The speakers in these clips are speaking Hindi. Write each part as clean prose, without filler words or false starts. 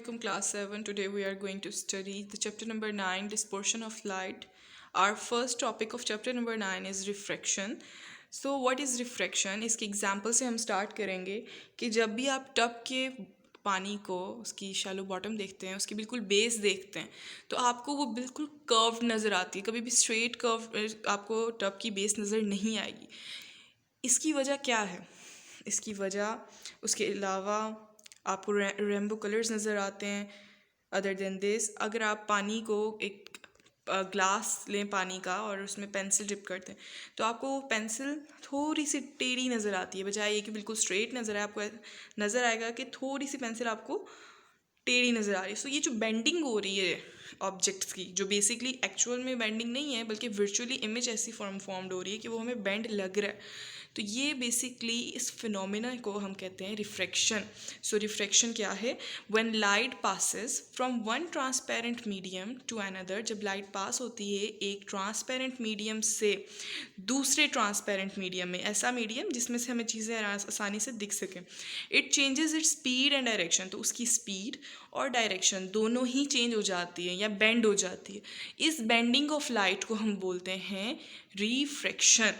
alaikum class 7. Today we are going to study the chapter number 9, dispersion of light. Our first topic of chapter number 9 is refraction. So what is refraction? इसके एग्जाम्पल से हम स्टार्ट करेंगे कि जब भी आप टब के पानी को उसकी शैलो बॉटम देखते हैं, उसकी बिल्कुल बेस देखते हैं, तो आपको वो बिल्कुल कर्व नज़र आती है। कभी भी स्ट्रेट कर्व आपको टब की बेस नज़र नहीं आएगी। इसकी वजह क्या है? इसकी वजह उसके अलावा आपको रेनबो कलर्स नज़र आते हैं। अदर देन दिस, अगर आप पानी को एक ग्लास लें पानी का और उसमें पेंसिल डिप करते हैं, तो आपको वो पेंसिल थोड़ी सी टेढ़ी नज़र आती है, बजाय ये कि बिल्कुल स्ट्रेट नज़र आए। आपको नज़र आएगा कि थोड़ी सी पेंसिल आपको टेढ़ी नज़र आ रही है। सो ये जो बेंडिंग हो रही है ऑब्जेक्ट्स की, जो बेसिकली एक्चुअल में बेंडिंग नहीं है बल्कि वर्चुअली इमेज ऐसी फॉर्म्ड हो रही है कि वो हमें बेंड लग रहा है, तो ये बेसिकली इस फिनोमिना को हम कहते हैं रिफ्रैक्शन। सो रिफ्रैक्शन क्या है? When light passes from one transparent medium to another, जब लाइट पास होती है एक ट्रांसपेरेंट मीडियम से दूसरे ट्रांसपेरेंट मीडियम में, ऐसा मीडियम जिसमें से हमें चीज़ें आसानी से दिख सकें, it changes its speed and direction, तो उसकी स्पीड और डायरेक्शन दोनों ही चेंज हो जाती है या बेंड हो जाती है। इस बेंडिंग ऑफ लाइट को हम बोलते हैं रिफ्रैक्शन।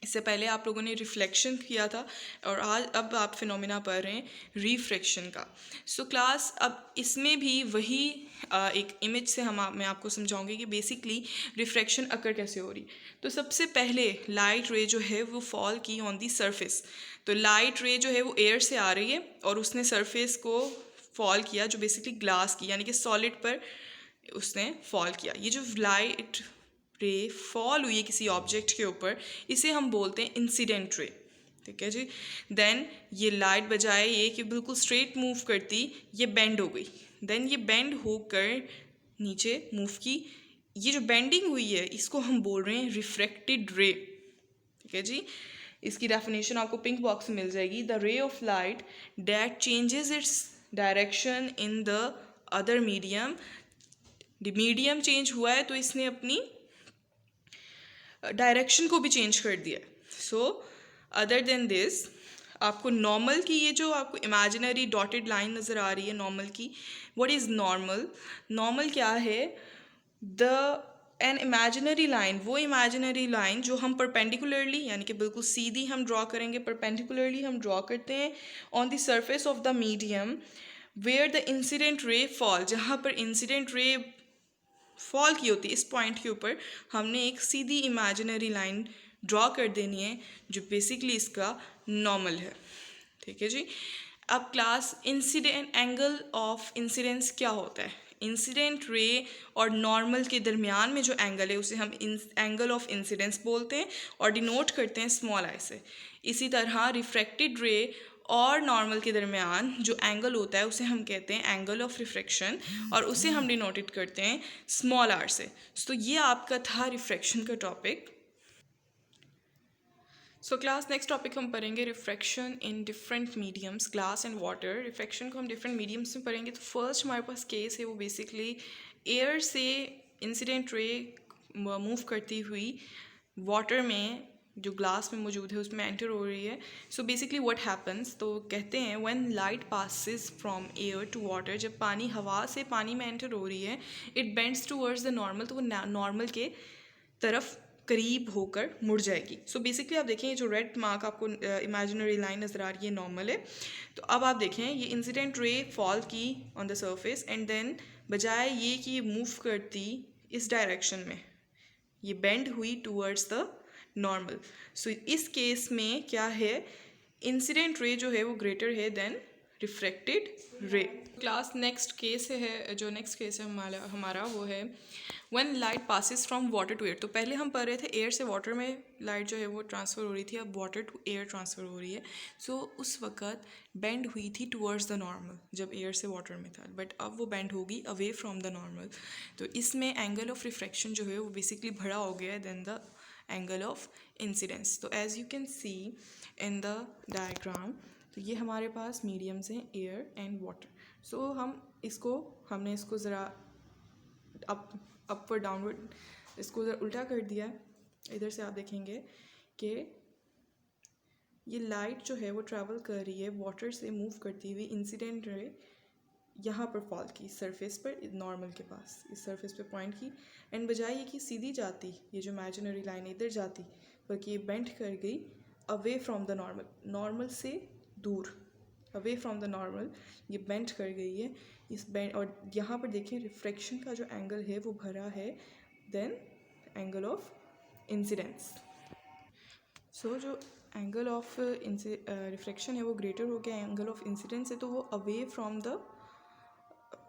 इससे पहले आप लोगों ने रिफ्लेक्शन किया था और अब आप फिनोमिना पढ़ रहे हैं रिफ्रैक्शन का। सो क्लास, अब इसमें भी वही एक इमेज से मैं आपको समझाऊंगी कि बेसिकली रिफ्रैक्शन अकर कैसे हो रही। तो सबसे पहले लाइट रे जो है वो फॉल की ऑन दी सरफेस। तो लाइट रे जो है वो एयर से आ रही है और उसने सरफेस को फॉल किया, जो बेसिकली ग्लास की यानी कि सॉलिड पर उसने फॉल किया। ये जो लाइट रे फॉल हुई है किसी ऑब्जेक्ट के ऊपर, इसे हम बोलते हैं इंसिडेंट रे। ठीक है जी। देन ये लाइट बजाय ये कि बिल्कुल स्ट्रेट मूव करती, ये बेंड हो गई। देन ये बेंड होकर नीचे मूव की। ये जो बेंडिंग हुई है इसको हम बोल रहे हैं रिफ्रैक्टेड रे। ठीक है जी। इसकी डेफिनेशन आपको पिंक बॉक्स में मिल जाएगी। The ray of light that changes its direction in the other medium. Medium change हुआ है तो इसने अपनी डायरेक्शन को भी चेंज कर दिया। सो अदर देन दिस, आपको नॉर्मल की ये जो आपको इमेजिनरी डॉटेड लाइन नज़र आ रही है नॉर्मल की, व्हाट इज़ नॉर्मल? नॉर्मल क्या है? द एन इमेजिनरी लाइन, वो इमेजिनरी लाइन जो हम परपेंडिकुलरली यानी कि बिल्कुल सीधी हम ड्रॉ करेंगे, परपेंडिकुलरली हम ड्रॉ करते हैं on the surface of the medium where the incident ray fall, जहाँ पर इंसिडेंट रे फॉल की होती है इस पॉइंट के ऊपर हमने एक सीधी इमेजिनरी लाइन ड्रॉ कर देनी है जो बेसिकली इसका नॉर्मल है। ठीक है जी। अब class, incident angle of incidence क्या होता है? इंसिडेंट रे और नॉर्मल के दरमियान में जो एंगल है उसे हम एंगल ऑफ इंसिडेंस बोलते हैं और डिनोट करते हैं स्मॉल आई से। इसी तरह रिफ्रैक्टेड रे और नॉर्मल के दरमियान जो एंगल होता है उसे हम कहते हैं एंगल ऑफ रिफ्रैक्शन और उसे हम डिनोटेड करते हैं स्मॉल आर से। तो ये आपका था रिफ्रैक्शन का topic. So class, next topic हम पढ़ेंगे refraction in different mediums, glass and water. Refraction को हम डिफरेंट मीडियम्स में पढ़ेंगे। तो फर्स्ट हमारे पास केस है वो बेसिकली एयर से इंसिडेंट रे मूव करती हुई वाटर में जो ग्लास में मौजूद है उसमें एंटर हो रही है। सो बेसिकली व्हाट हैपन्स, तो कहते हैं when light passes from air to water, जब पानी हवा से पानी में एंटर हो रही है, it bends towards the normal, तो वो नॉर्मल के तरफ करीब होकर मुड़ जाएगी। सो बेसिकली आप देखें ये जो रेड मार्क आपको इमेजिनरी लाइन नज़र आ रही है नॉर्मल है। तो अब आप देखें ये इंसिडेंट रे फॉल की on the surface and then बजाय ये कि ये मूव करती इस डायरेक्शन में, ये बेंड हुई टूवर्ड्स द नॉर्मल। सो इस केस में क्या है, इंसिडेंट रे जो है वो ग्रेटर है than refracted ray. Class, next case है, जो नेक्स्ट केस है हमारा वो है when light passes from water to air. तो पहले हम पढ़ रहे थे एयर से वाटर में लाइट जो है वो ट्रांसफ़र हो रही थी, अब वाटर टू एयर ट्रांसफ़र हो रही है। सो उस वक़्त बेंड हुई थी टूवर्ड्स द नॉर्मल जब एयर से वाटर में था, बट अब वो बेंड होगी अवे फ्रॉम द नॉर्मल। तो इसमें एंगल ऑफ रिफ्रैक्शन जो है वो बेसिकली बड़ा हो गया है then the angle of incidence. तो as you can see in the diagram, तो ये हमारे पास मीडियम्स हैं एयर एंड वाटर। सो हमने इसको ज़रा अपवर्ड डाउनवर्ड इसको ज़रा उल्टा कर दिया। इधर से आप देखेंगे कि ये लाइट जो है वो ट्रैवल कर रही है वाटर से मूव करती हुई इंसिडेंट रे यहाँ पर फॉल की, सरफेस पर, नॉर्मल के पास, इस सरफेस पे पॉइंट की, एंड बजाय ये कि सीधी जाती, ये जो इमेजिनरी लाइन इधर जाती, बल्कि ये बेंड कर गई away from the normal, normal से दूर, अवे फ्रॉम द नॉर्मल ये बेंड कर गई है इस बेंड। और यहाँ पर देखिए रिफ्रैक्शन का जो एंगल है वो भरा है देन एंगल ऑफ इंसिडेंस। सो जो एंगल ऑफ रिफ्रैक्शन है वो ग्रेटर हो गया एंगल ऑफ इंसिडेंस है, तो वो away from the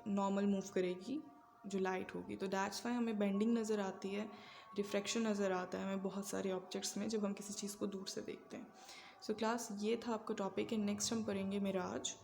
normal move करेगी जो लाइट होगी। तो दैट्स वाई हमें बेंडिंग नज़र आती है, रिफ्रैक्शन नज़र आता है हमें बहुत सारे ऑब्जेक्ट्स में जब हम किसी चीज़ को दूर से देखते हैं। सो क्लास ये था आपका टॉपिक है। नेक्स्ट हम पढ़ेंगे मिराज।